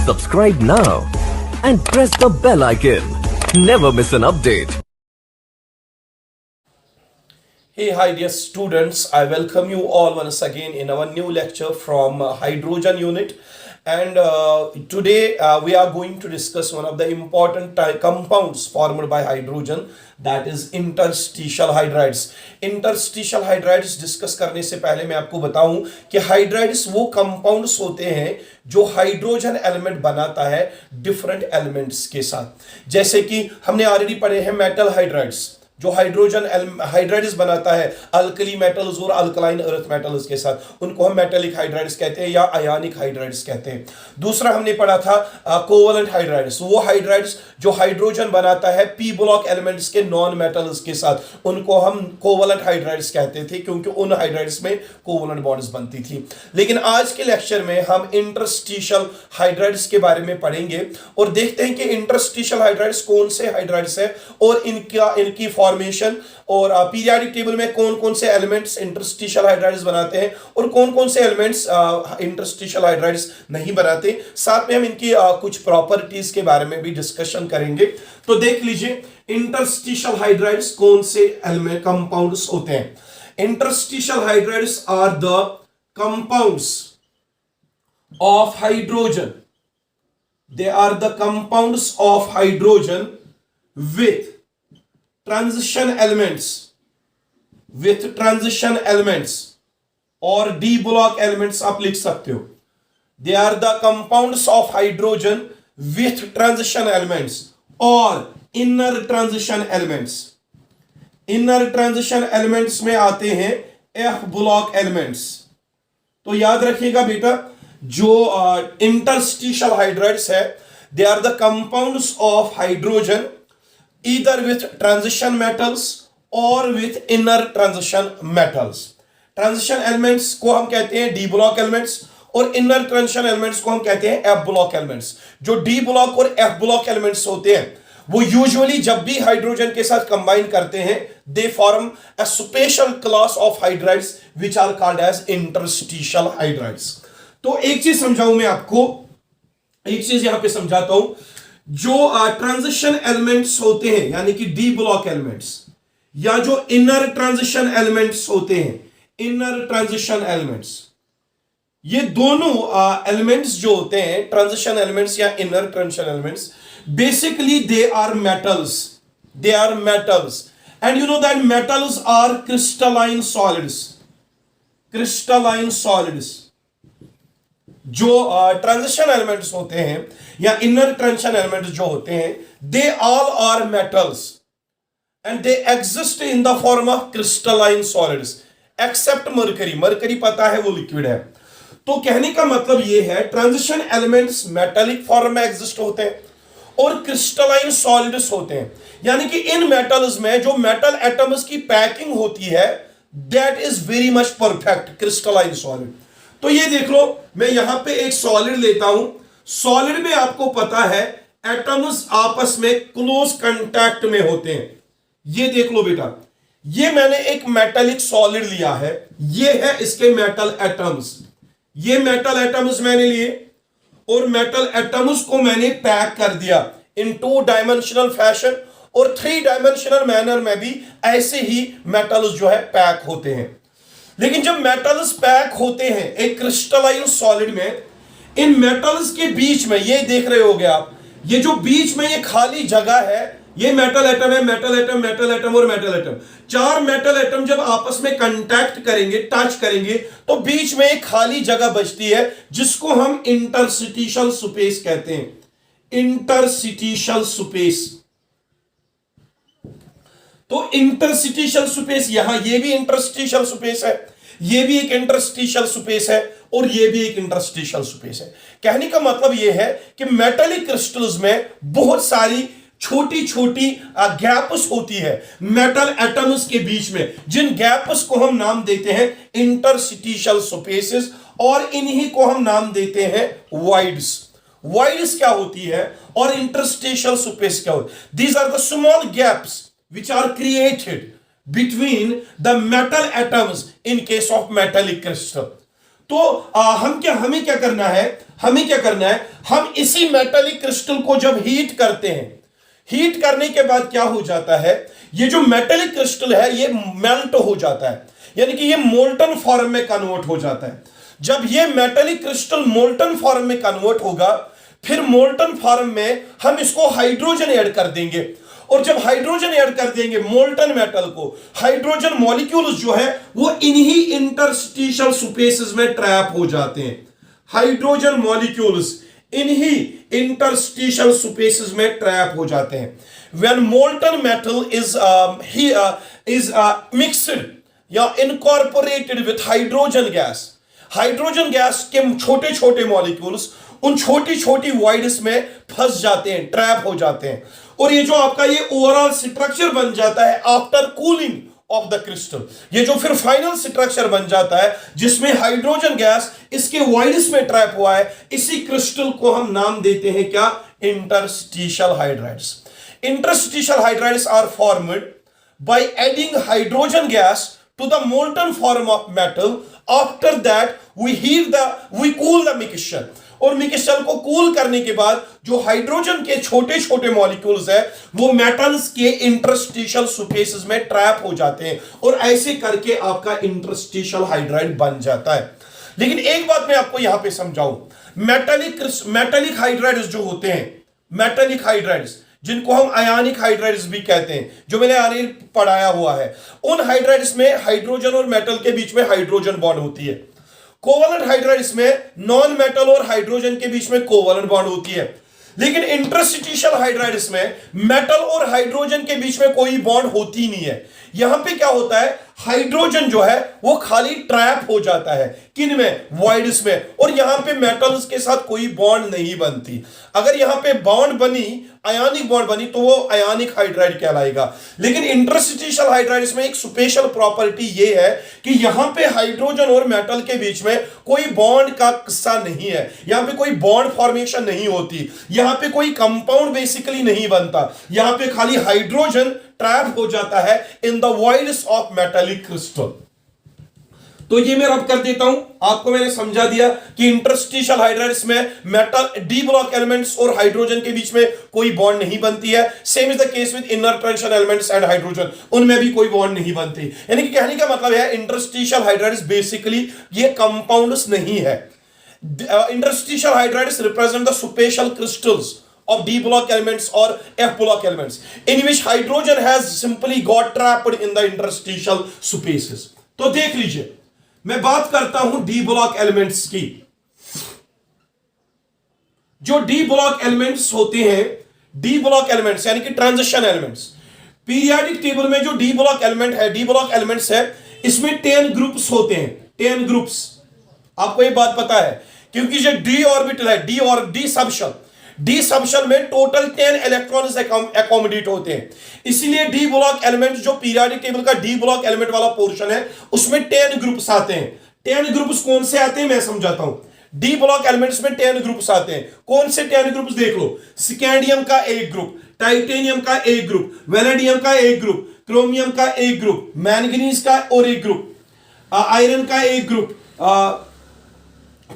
Subscribe now and press the bell icon. Never miss an update. Hey, hi dear students, I welcome you all once again in our new lecture from hydrogen unit. And today we are going to discuss one of the important compounds formed by hydrogen, that is interstitial hydrides. Interstitial hydrides discuss करने से पहले मैं आपको बताऊं कि hydrides वो compounds होते हैं जो हाइड्रोजन एलिमेंट बनाता है डिफरेंट एलिमेंट्स के साथ। जैसे कि हमने ऑलरेडी पढ़े हैं मेटल हाइड्राइड्स, जो हाइड्रोजन हाइड्राइड्स बनाता है अल्कली मेटल्स और अल्कलाइन अर्थ मेटल्स के साथ, उनको हम मेटेलिक हाइड्राइड्स कहते हैं या आयनिक हाइड्राइड्स कहते हैं। दूसरा हमने पढ़ा था कोवलेंट हाइड्राइड्स, वो हाइड्राइड्स जो हाइड्रोजन बनाता है पी ब्लॉक एलिमेंट्स के नॉन मेटल्स के साथ, उनको हम कोवलेंट हाइड्राइड्स कहते थे क्योंकि उन हाइड्राइड्स में कोवलेंट बॉन्ड्स बनती थी। लेकिन आज के लेक्चर में हम इंटरस्टिशियल हाइड्राइड्स के बारे में पढ़ेंगे और देखते हैं कि इंटरस्टिशियल हाइड्राइड्स कौन से हाइड्राइड्स है और इनकी फॉर्मेशन और पीरियोडिक टेबल में कौन कौन से एलिमेंट्स इंटरस्टिशियल हाइड्राइड्स बनाते हैं और कौन कौन से एलिमेंट्स इंटरस्टिशियल हाइड्राइड्स नहीं बनाते। साथ में हम इनकी कुछ प्रॉपर्टीज के बारे में भी डिस्कशन करेंगे। तो देख लीजिए इंटरस्टिशियल हाइड्राइड्स कौन से एलिमेंट कंपाउंड्स होते हैं। Interstitial hydrides are the compounds of hydrogen, they are the compounds of hydrogen with transition elements और d block elements आप लिख सकते हो। They are the compounds of hydrogen with transition elements और inner transition elements। inner transition elements में आते हैं f block elements। तो याद रखिएगा बेटा, जो interstitial hydrides है, they are the compounds of hydrogen either with transition metals or with inner transition metals। transition elements को हम कहते हैं d block elements और inner transition elements को हम कहते हैं f block elements। जो d block और f block elements होते हैं वो यूजुअली जब भी हाइड्रोजन के साथ कंबाइन करते हैं they form a special class of hydrides which are called as interstitial hydrides। तो एक चीज समझाऊं मैं आपको, एक चीज यहां पे समझाता हूं। जो ट्रांजिशन एलिमेंट्स होते हैं यानी कि डी ब्लॉक एलिमेंट्स या जो इनर ट्रांजिशन एलिमेंट्स होते हैं, इनर ट्रांजिशन एलिमेंट्स, ये दोनों एलिमेंट्स जो होते हैं ट्रांजिशन एलिमेंट्स या inner transition elements, basically they are metals, they are metals and you know that metals are crystalline solids. Crystalline solids जो ट्रांजिशन एलिमेंट्स होते हैं या इनर ट्रांजिशन एलिमेंट्स जो होते हैं, they all are metals and they exist in the form of crystalline solids except mercury. Mercury पता है वो लिक्विड है। तो कहने का मतलब ये है ट्रांजिशन एलिमेंट्स मेटालिक फॉर्म में एग्जिस्ट होते हैं और क्रिस्टलाइन सॉलिड्स होते हैं, यानी कि इन मेटल्स में जो मेटल एटम्स की पैकिंग होती है that is very much perfect crystalline solid. तो ये देख लो, मैं यहां पे एक सॉलिड लेता हूं, सॉलिड में आपको पता है एटम्स आपस में क्लोज कांटेक्ट में होते हैं। ये देख लो बेटा, ये मैंने एक मेटालिक सॉलिड लिया है, ये है इसके मेटल एटम्स। ये मेटल एटम्स मैंने लिए और मेटल एटम्स को मैंने पैक कर दिया इन 2 डायमेंशनल फैशन और 3 डायमेंशनल मैनर में भी ऐसे ही मेटल्स जो है पैक होते हैं। लेकिन जब मेटल्स पैक होते हैं एक क्रिस्टलाइन सॉलिड में, इन मेटल्स के बीच में ये देख रहे होगे आप, ये जो बीच में ये खाली जगह है, ये मेटल एटम है, मेटल एटम, मेटल एटम और मेटल एटम। 4 मेटल एटम जब आपस में कांटेक्ट करेंगे, टच करेंगे, तो बीच में एक खाली जगह बचती है जिसको हम इंटरस्टिशियल स्पेस कहते हैं। Interstitial space. तो इंटरस्टिशियल स्पेस, यहां ये भी इंटरस्टिशियल स्पेस है, ये भी एक इंटरस्टिशियल स्पेस है और ये भी एक इंटरस्टिशियल स्पेस है। कहने का मतलब ये है कि मेटालिक क्रिस्टल्स में बहुत सारी छोटी छोटी गैप्स होती है मेटल एटम्स के बीच में, जिन गैप्स को हम नाम देते हैं इंटरस्टिशियल स्पेसेस और इन्हीं को हम नाम देते हैं वॉइड्स। वॉइड्स क्या होती है और इंटरस्टिशियल स्पेस क्या होती है? These are the small gaps which are created between the metal atoms in case of metallic crystal। तो हमें क्या करना है, हम इसी मेटालिक क्रिस्टल को जब हीट करते हैं, हीट करने के बाद क्या हो जाता है, ये जो मेटालिक क्रिस्टल है ये मेल्ट हो जाता है, यानी कि ये मोल्टन फॉर्म में कन्वर्ट हो जाता है। जब ये मेटालिक क्रिस्टल मोल्टन फॉर्म में कन्वर्ट होगा, फिर मोल्टन फॉर्म में हम इसको हाइड्रोजन ऐड कर देंगे, और जब हाइड्रोजन ऐड कर देंगे मोल्टन मेटल को, हाइड्रोजन मॉलिक्यूल्स जो है वो इन्हीं इंटरस्टिशियल स्पेसेस में ट्रैप हो जाते हैं। हाइड्रोजन मॉलिक्यूल्स इन्हीं इंटरस्टिशियल स्पेसेस में ट्रैप हो जाते हैं। When molten metal is mixed या इनकॉर्पोरेटेड विथ हाइड्रोजन गैस के छोटे छोटे मॉलिक्यूल्स उन छोटी छोटी वॉइड्स में फंस जाते हैं, ट्रैप हो जाते हैं, और ये जो आपका ये ओवरऑल स्ट्रक्चर बन जाता है after cooling of the crystal, ये जो फिर फाइनल स्ट्रक्चर बन जाता है जिसमें हाइड्रोजन गैस इसके वॉइड्स में ट्रैप हुआ है, इसी क्रिस्टल को हम नाम देते हैं क्या, interstitial hydrides. Interstitial hydrides are formed by adding hydrogen gas to the molten form of metal. After that we cool the mixture, और मिक्सचर को कूल करने के बाद जो हाइड्रोजन के छोटे छोटे मॉलिक्यूल्स है वो मेटल्स के इंटरस्टिशियल स्पेसेस में ट्रैप हो जाते हैं, और ऐसे करके आपका इंटरस्टिशियल हाइड्राइड बन जाता है। लेकिन एक बात मैं आपको यहां पे समझाऊं, मेटालिक हाइड्राइड्स जो होते हैं, मेटालिक हाइड्राइड्स जिनको हम आयनिक हाइड्राइड्स भी कहते हैं, जो मैंने आगे पढ़ाया हुआ है, उन हाइड्राइड्स में हाइड्रोजन और मेटल के बीच में हाइड्रोजन बॉन्ड होती है। कोवलेंट हाइड्राइड्स में नॉन मेटल और हाइड्रोजन के बीच में कोवलेंट बॉन्ड होती है। लेकिन इंटरस्टिशियल हाइड्राइड्स में मेटल और हाइड्रोजन के बीच में कोई बॉन्ड होती नहीं है। यहां पे क्या होता है, हाइड्रोजन जो है वो खाली ट्रैप हो जाता है, किन में, वॉइड्स में, और यहां पे मेटल्स के साथ कोई बॉन्ड नहीं बनती। अगर यहां पे बॉन्ड बनी, आयनिक बॉन्ड बनी, तो वो आयनिक हाइड्राइड कहलाएगा। लेकिन इंटरस्टिशियल हाइड्राइड्स में एक स्पेशल प्रॉपर्टी ये है कि यहां पे हाइड्रोजन और मेटल के बीच में कोई बॉन्ड का किस्सा नहीं है, यहां पे कोई बॉन्ड फॉर्मेशन नहीं होती, यहां पे कोई कंपाउंड बेसिकली नहीं बनता, यहां पे खाली हाइड्रोजन ट्रैप हो जाता है in the voids of metallic crystal. तो ये मैं रब कर देता हूं, आपको मैंने समझा दिया कि इंटरस्टिशियल हाइड्राइड्स में मेटल डी ब्लॉक एलिमेंट्स और हाइड्रोजन के बीच में कोई बॉन्ड नहीं बनती है। Same is the case with inner transition elements and hydrogen, उनमें भी कोई बॉन्ड नहीं बनती। यानी कि कहने का मतलब है इंटरस्टिशियल हाइड्राइड्स बेसिकली ये कंपाउंड्स नहीं है। Interstitial hydrides represent the special crystals of D block elements or F block elements in which hydrogen has simply got trapped in the interstitial spaces। तो देख लीजिए, मैं बात करता हूं D block elements की। जो D block elements होते हैं, D block elements यानी कि ट्रांजिशन एलिमेंट्स, पीरियोडिक टेबल में जो D block element है, D block elements है, इसमें 10 ग्रुप्स होते हैं, 10 ग्रुप्स। आपको ये बात पता है क्योंकि जो D ऑर्बिटल है, D और D सबशेल, डी सबशेल में टोटल 10 इलेक्ट्रॉन्स एकोमोडेट होते हैं। इसलिए डी ब्लॉक एलिमेंट जो पीरियोडिक टेबल का डी ब्लॉक एलिमेंट वाला पोर्शन है उसमें 10 ग्रुप्स आते हैं। 10 ग्रुप्स कौन से आते हैं मैं समझाता हूं। डी ब्लॉक एलिमेंट्स में 10 ग्रुप्स आते हैं। कौन से 10 ग्रुप्स देख लो, स्कैंडियम का एक ग्रुप, टाइटेनियम का एक ग्रुप, वेनेडियम का एक ग्रुप, क्रोमियम का एक ग्रुप, मैंगनीज का और एक ग्रुप, आयरन का एक ग्रुप,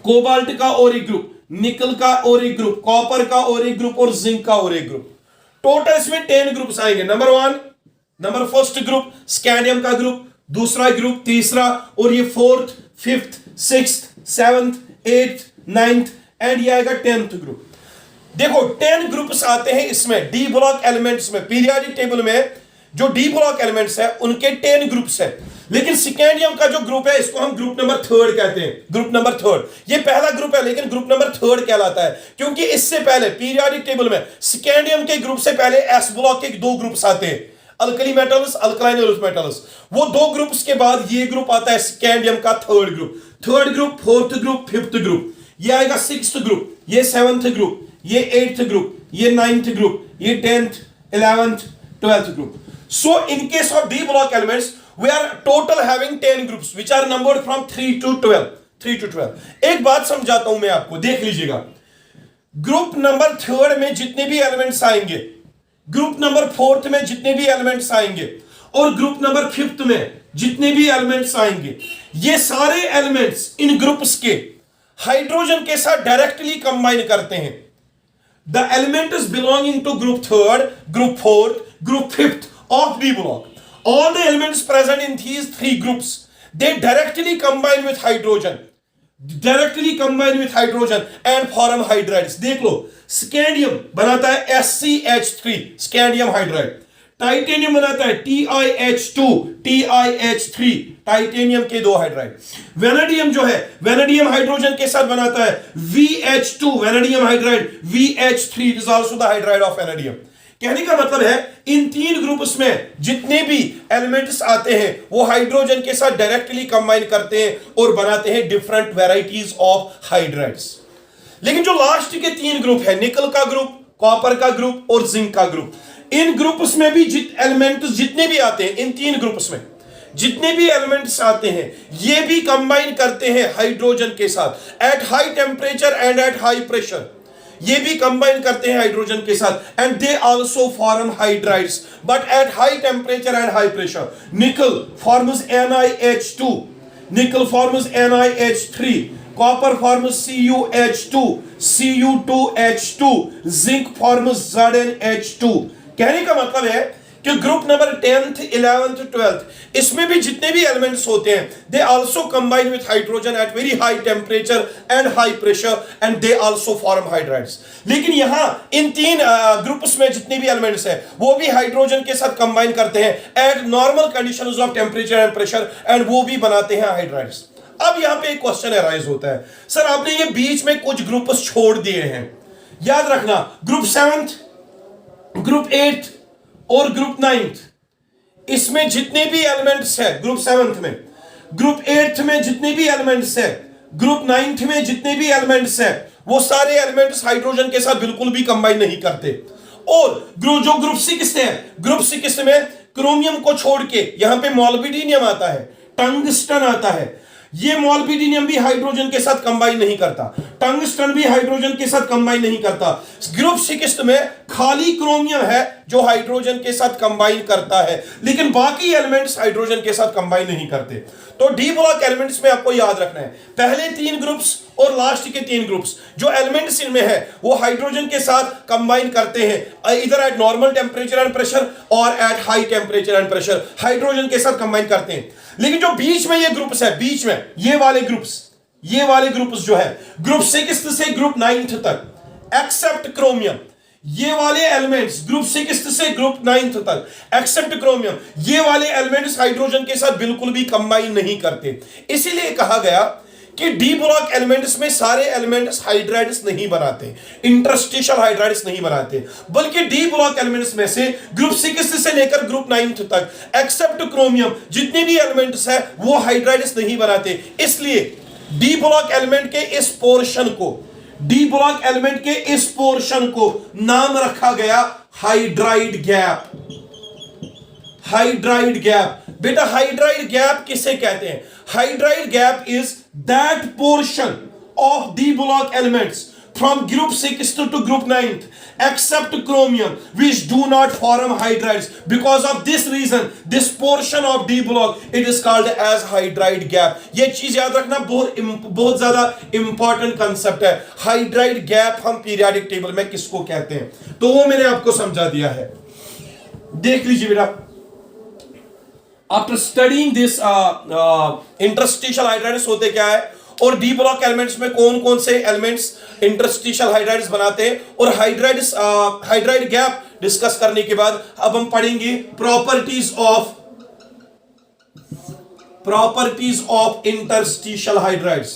कोबाल्ट का और एक ग्रुप, निकल का और एक ग्रुप, कॉपर का और एक ग्रुप, और जिंक का और एक ग्रुप। टोटल इसमें 10 ग्रुप्स आएंगे। नंबर फर्स्ट ग्रुप स्कैंडियम का ग्रुप, दूसरा ग्रुप, तीसरा, और ये 4th 5th 6th 7th 8th 9th and ये आएगा 10th ग्रुप। देखो 10 ग्रुप्स आते हैं इसमें डी ब्लॉक एलिमेंट्स में। पीरियोडिक टेबल में जो डी ब्लॉक एलिमेंट्स है उनके 10 ग्रुप्स है। लेकिन स्कैंडियम का जो ग्रुप है इसको हम ग्रुप नंबर 3 कहते हैं। ग्रुप नंबर 3 ये पहला ग्रुप है लेकिन ग्रुप नंबर 3 कहलाता है क्योंकि इससे पहले पीरियोडिक टेबल में स्कैंडियम के ग्रुप से पहले एस ब्लॉक के 2 ग्रुप्स आते हैं, alkali metals, alkaline earth metals. वो 2 ग्रुप्स के बाद ये ग्रुप आता है स्कैंडियम का 3rd group. 3rd group, 4th group, 5th group, ये आएगा 6th ग्रुप, ये 7th ग्रुप, ये 8th ग्रुप, ये 9th ग्रुप, ये 10th 11th 12th group. So in case of D block elements we are total having 10 groups which are numbered from 3 to 12। एक बात समझाता हूं मैं आपको, देख लीजिएगा। ग्रुप नंबर 3 में जितने भी एलिमेंट्स आएंगे, ग्रुप नंबर 4th में जितने भी एलिमेंट्स आएंगे, और ग्रुप नंबर 5th में जितने भी एलिमेंट्स आएंगे, ये सारे एलिमेंट्स इन ग्रुप्स के हाइड्रोजन के साथ डायरेक्टली कंबाइन करते हैं. The elements belonging to group third, group fourth, group fifth of D block, all the elements present in these three groups, they directly combine with hydrogen and form hydrides. देख लो, scandium बनाता है SCH3 scandium hydride, titanium बनाता है TiH2 titanium के दो hydride, vanadium जो है vanadium hydrogen के साथ बनाता है VH2 vanadium hydride, VH3 is also the hydride of vanadium. कहने का मतलब है इन तीन ग्रुप्स में जितने भी एलिमेंट्स आते हैं वो हाइड्रोजन के साथ डायरेक्टली कंबाइन करते हैं और बनाते हैं डिफरेंट वैरायटीज ऑफ हाइड्राइड्स. लेकिन जो लास्ट के तीन ग्रुप है, निकल का ग्रुप, कॉपर का ग्रुप और जिंक का ग्रुप, इन ग्रुप्स में भी एलिमेंट्स जितने भी आते हैं, इन तीन ग्रुप्स में जितने भी एलिमेंट्स आते हैं ये भी कंबाइन करते हैं हाइड्रोजन के साथ eight high temperature and at high pressure. ये भी कंबाइन करते हैं हाइड्रोजन के साथ and they also form hydrides but at high temperature and high pressure. निकल फॉर्म्स NiH2, निकल forms NiH3, copper forms CuH2, Cu2H2, zinc forms ZnH2. कहने का मतलब है कि group number 10th, 11th, 12th इसमें भी जितने भी एलिमेंट्स होते हैं they also combine with hydrogen at very high temperature and high pressure and they also form hydrides. लेकिन यहां इन तीन ग्रुप्स में जितने भी एलिमेंट्स हैं वो भी हाइड्रोजन के साथ कंबाइन करते हैं eight normal conditions of temperature and pressure and वो भी बनाते हैं हाइड्राइड्स. अब यहां पे एक क्वेश्चन अराइज होता है, सर आपने ये बीच में कुछ ग्रुप्स छोड़ दिए हैं. याद रखना ग्रुप 7th, ग्रुप 8th और ग्रुप 9th इसमें जितने भी एलिमेंट्स है, ग्रुप 7th में, ग्रुप 8th में जितने भी एलिमेंट्स है, ग्रुप 9th में जितने भी एलिमेंट्स है वो सारे एलिमेंट्स हाइड्रोजन के साथ बिल्कुल भी कंबाइन नहीं करते. और जो ग्रुप 6 है, ग्रुप 6 में क्रोमियम को छोड़ के यहां पे मॉलिब्डेनम आता है, टंगस्टन आता है. ये मॉलिब्डेनम भी हाइड्रोजन के साथ कंबाइन नहीं करता, टंगस्टन भी हाइड्रोजन के साथ कंबाइन नहीं करता. ग्रुप 6 में खाली क्रोमियम है जो हाइड्रोजन के साथ कंबाइन करता है, लेकिन बाकी एलिमेंट्स हाइड्रोजन के साथ कंबाइन नहीं करते. तो डी ब्लॉक एलिमेंट्स में आपको याद रखना है पहले तीन ग्रुप्स और लास्ट के तीन ग्रुप्स जो एलिमेंट्स इनमें है वो हाइड्रोजन के साथ कंबाइन करते हैं इधर at normal temperature and pressure और at high temperature and pressure hydrogen के साथ कंबाइन करते हैं. लेकिन जो बीच में ये ग्रुप्स है, बीच में ये वाले ग्रुप्स जो है ग्रुप 6 से ग्रुप 9th तक एक्सेप्ट क्रोमियम, ये वाले एलिमेंट्स ग्रुप 6 से ग्रुप 9th तक एक्सेप्ट क्रोमियम, ये वाले एलिमेंट्स हाइड्रोजन के साथ बिल्कुल भी कंबाइन नहीं करते. इसीलिए कहा गया कि डी ब्लॉक एलिमेंट्स में सारे एलिमेंट्स हाइड्राइड्स नहीं बनाते, इंटरस्टिशियल हाइड्राइड्स नहीं बनाते, बल्कि डी ब्लॉक एलिमेंट्स में से ग्रुप 6 से लेकर ग्रुप 9th तक एक्सेप्ट क्रोमियम जितने भी एलिमेंट्स है वो हाइड्राइड्स नहीं बनाते. इसलिए डी ब्लॉक एलिमेंट के इस पोर्शन को नाम रखा गया हाइड्राइड गैप. Hydride gap. बेटा हाइड्राइड गैप किसे कहते हैं? Hydride gap is that portion of D block elements from group 6th to group 9th except chromium which do not form hydrides. Because of this reason this portion of D block it is called as hydride gap. ये चीज याद रखना, बहुत ज्यादा important concept है. Hydride gap हम periodic table में किसको कहते हैं तो वो मैंने आपको समझा दिया है. देख लीजिए बेटा, after studying this interstitial hydrides होते क्या है और डी ब्लॉक एलिमेंट्स में कौन कौन से एलिमेंट्स इंटरस्टिशियल हाइड्राइड्स बनाते हैं और हाइड्राइड गैप डिस्कस करने के बाद अब हम पढ़ेंगे properties of interstitial hydrides.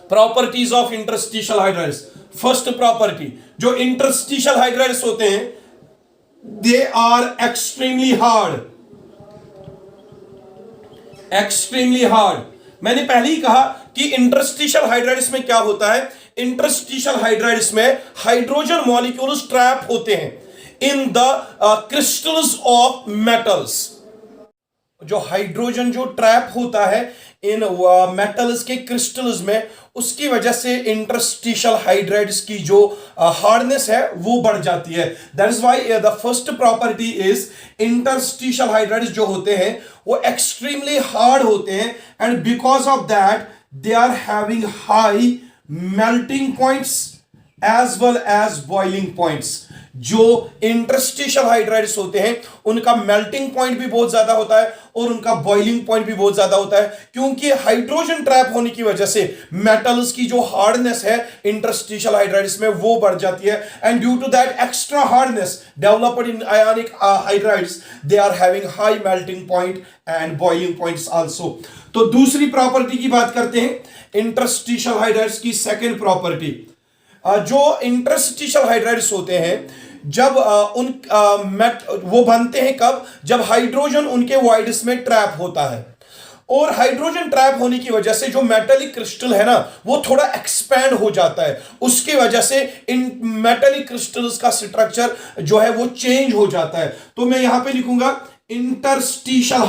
Properties of interstitial hydrides. First property, जो इंटरस्टिशियल हाइड्राइड्स होते हैं दे आर एक्सट्रीमली हार्ड. मैंने पहले ही कहा कि इंटरस्टिशियल हाइड्राइड्स में क्या होता है, इंटरस्टिशियल हाइड्राइड्स में हाइड्रोजन मॉलिक्यूल्स ट्रैप होते हैं in the crystals of metals. जो हाइड्रोजन जो ट्रैप होता है इन मेटल्स के क्रिस्टल्स में, उसकी वजह से इंटरस्टिशियल हाइड्राइड्स की जो हार्डनेस है वो बढ़ जाती है। That is why the first property is interstitial hydrides जो होते हैं वो एक्सट्रीमली हार्ड होते हैं, and because of that they are having high melting points as well as boiling points. जो इंटरस्टिशियल हाइड्राइड्स होते हैं उनका मेल्टिंग पॉइंट भी बहुत ज्यादा होता है और उनका बॉइलिंग पॉइंट भी बहुत ज्यादा होता है, क्योंकि हाइड्रोजन ट्रैप होने की वजह से मेटल्स की जो हार्डनेस है इंटरस्टिशियल हाइड्राइड्स में वो बढ़ जाती है, and due to that extra hardness developed in ionic hydrides they are having high melting point and boiling points also. तो दूसरी प्रॉपर्टी की बात करते हैं इंटरस्टिशियल हाइड्राइड्स की। सेकेंड प्रॉपर्टी, जो इंटरस्टिशियल हाइड्राइड्स होते हैं जब वो बनते हैं कब, जब हाइड्रोजन उनके वॉइड्स में ट्रैप होता है, और हाइड्रोजन ट्रैप होने की वजह से जो मेटालिक क्रिस्टल है ना वो थोड़ा एक्सपैंड हो जाता है, उसकी वजह से इन मेटालिक क्रिस्टल्स का स्ट्रक्चर जो है वो चेंज हो जाता है। तो मैं यहां पे लिखूंगा इंटरस्टिशियल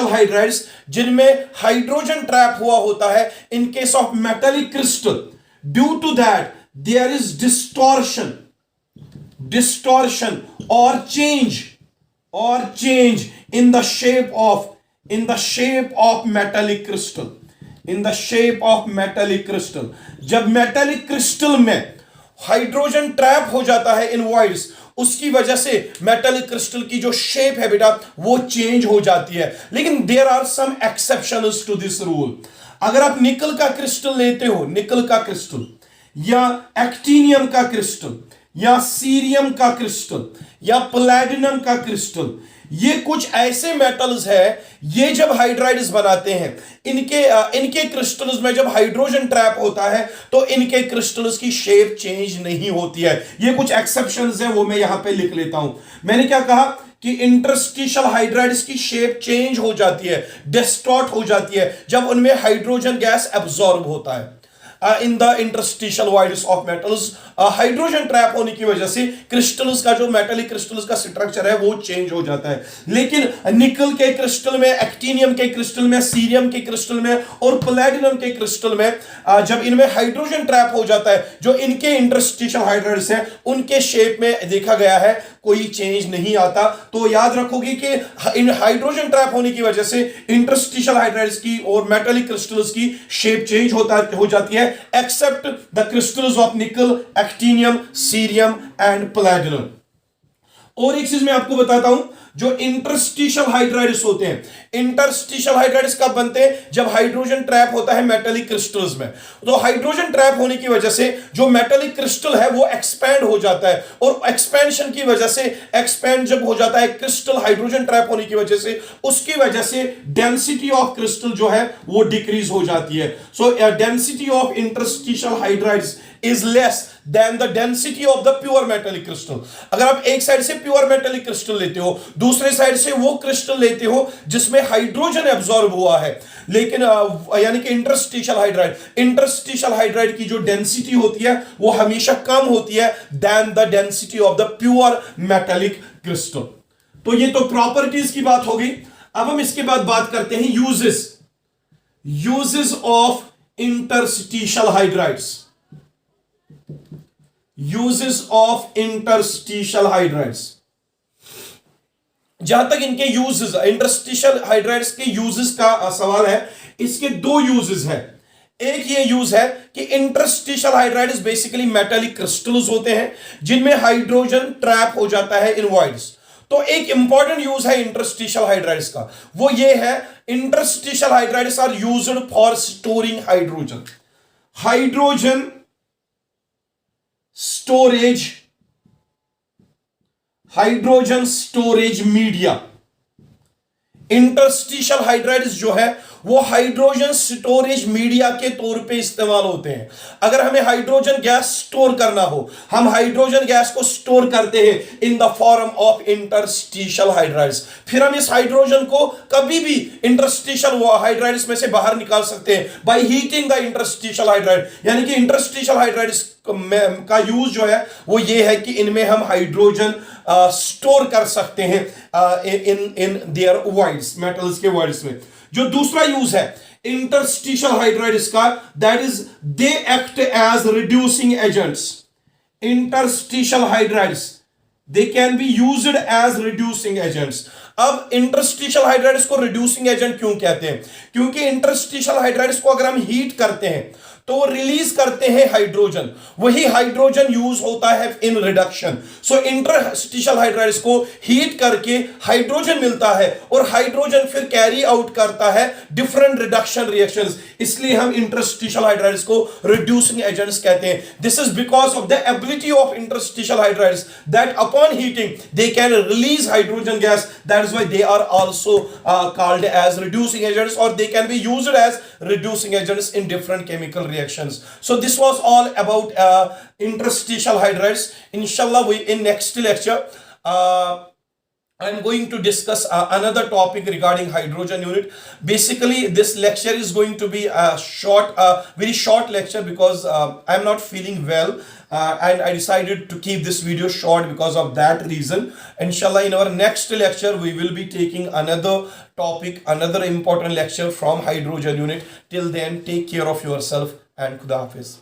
हाइड्राइड्स जिनमें हाइड्रोजन ट्रैप हुआ होता है in case of metallic crystal, due to that there is distortion और change in the shape of metallic crystal. जब मेटालिक क्रिस्टल में हाइड्रोजन ट्रैप हो जाता है इन वॉइड्स, उसकी वजह से मेटालिक क्रिस्टल की जो शेप है बेटा वो चेंज हो जाती है। लेकिन there are some exceptions to this rule. अगर आप निकल का क्रिस्टल लेते हो, निकल का क्रिस्टल या एक्टिनियम का क्रिस्टल या सीरियम का क्रिस्टल या प्लैटिनम का क्रिस्टल, ये कुछ ऐसे मेटल्स है, ये जब हाइड्राइड्स बनाते हैं इनके क्रिस्टल्स में जब हाइड्रोजन ट्रैप होता है तो इनके क्रिस्टल्स की शेप चेंज नहीं होती है। ये कुछ एक्सेप्शंस हैं, वो मैं यहां पे लिख लेता हूं। मैंने क्या कहा कि इंटरस्टिशियल हाइड्राइड्स की शेप चेंज हो जाती है, डिस्टॉर्ट हो जाती है जब उनमें हाइड्रोजन गैस एब्जॉर्ब होता है। In the interstitial voids of metals hydrogen trap होने की वजह से क्रिस्टल्स का जो मेटालिक क्रिस्टल्स का स्ट्रक्चर है वो चेंज हो जाता है। लेकिन निकल के क्रिस्टल में, एक्टिनियम के क्रिस्टल में, सीरियम के क्रिस्टल में और प्लैटिनम के क्रिस्टल में जब इनमें हाइड्रोजन ट्रैप हो जाता है, जो इनके इंटरस्टिशियल हाइड्राइड्स हैं उनके शेप में देखा गया है कोई चेंज नहीं आता। तो याद रखोगे कि इन हाइड्रोजन ट्रैप होने की वजह से इंटरस्टिशियल हाइड्राइड्स की और मेटालिक क्रिस्टल्स की शेप चेंज हो जाती है, except the crystals of nickel, actinium, cerium and platinum. और एक चीज मैं आपको बताता हूं, जो इंटरस्टिशियल हाइड्राइड्स होते हैं, इंटरस्टिशियल हाइड्राइड्स कब बनते हैं, जब हाइड्रोजन ट्रैप होता है मेटालिक क्रिस्टल्स में। तो हाइड्रोजन ट्रैप होने की वजह से जो मेटालिक क्रिस्टल है वो एक्सपैंड हो जाता है, और एक्सपेंशन की वजह से, एक्सपैंड जब हो जाता है क्रिस्टल हाइड्रोजन ट्रैप होने की वजह से, उसकी वजह से डेंसिटी ऑफ क्रिस्टल जो है वो डिक्रीज हो जाती है। सो density of interstitial hydrides is less than the density of the pure metallic crystal। अगर आप एक साइड से प्योर मेटेलिक क्रिस्टल लेते हो, दूसरे साइड से वो क्रिस्टल लेते हो जिसमें हाइड्रोजन एब्जॉर्ब हुआ है, लेकिन यानी कि इंटरस्टिशियल हाइड्राइड की जो डेंसिटी होती है वो हमेशा कम होती है than the density of the pure metallic crystal। तो ये तो प्रॉपर्टीज की बात हो गई। अब हम इसके बाद बात करते हैं uses of interstitial hydrides. Uses of interstitial hydrides, जहां तक इनके यूजेस, इंटरस्टिशियल हाइड्राइड्स के यूजेस का सवाल है, इसके दो यूजेस हैं। एक ये यूज है कि interstitial hydrides basically metallic crystals होते हैं जिनमें हाइड्रोजन ट्रैप हो जाता है इन वॉइड्स। तो एक इंपॉर्टेंट यूज है इंटरस्टिशियल हाइड्राइड्स का, वो ये है interstitial hydrides are used for storing hydrogen storage media. Interstitial hydrides जो है वो हाइड्रोजन स्टोरेज मीडिया के तौर पे इस्तेमाल होते हैं। अगर हमें हाइड्रोजन गैस स्टोर करना हो, हम हाइड्रोजन गैस को स्टोर करते हैं इन the form of interstitial hydrides. फिर हम इस हाइड्रोजन को कभी भी इंटरस्टिशियल हाइड्राइड्स में से बाहर निकाल सकते हैं by heating the interstitial hydride. यानी कि इंटरस्टिशियल हाइड्राइड्स का यूज जो है वो ये है कि इनमें हम हाइड्रोजन स्टोर कर सकते हैं इन देयर वॉइड्स, मेटल्स के वॉइड्स में। जो दूसरा यूज है इंटरस्टिशियल हाइड्राइड्स का, that is they act as reducing agents. Interstitial hydrides they can be used as reducing agents. अब इंटरस्टिशियल हाइड्राइड्स को रिड्यूसिंग एजेंट क्यों कहते हैं? क्योंकि इंटरस्टिशियल हाइड्राइड्स को अगर हम हीट करते हैं तो वो रिलीज करते हैं हाइड्रोजन, वही हाइड्रोजन यूज होता है in reduction. So interstitial hydrides को हीट करके हाइड्रोजन मिलता है और हाइड्रोजन फिर कैरी आउट करता है डिफरेंट रिडक्शन रिएक्शंस, इसलिए हम इंटरस्टिशियल हाइड्राइड्स को रिड्यूसिंग एजेंट्स कहते हैं। This is because of the ability of interstitial hydrides that upon heating they can release hydrogen gas, that is why they are also called as reducing agents और they can be used as reducing agents in different chemical reactions. So this was all about interstitial hydrides. Inshallah, in next lecture I'm going to discuss another topic regarding hydrogen unit. Basically, this lecture is going to be a very short lecture because I'm not feeling well and I decided to keep this video short because of that reason. Inshallah, in our next lecture, we will be taking another topic, another important lecture from hydrogen unit. Till then, take care of yourself and Khuda Hafiz.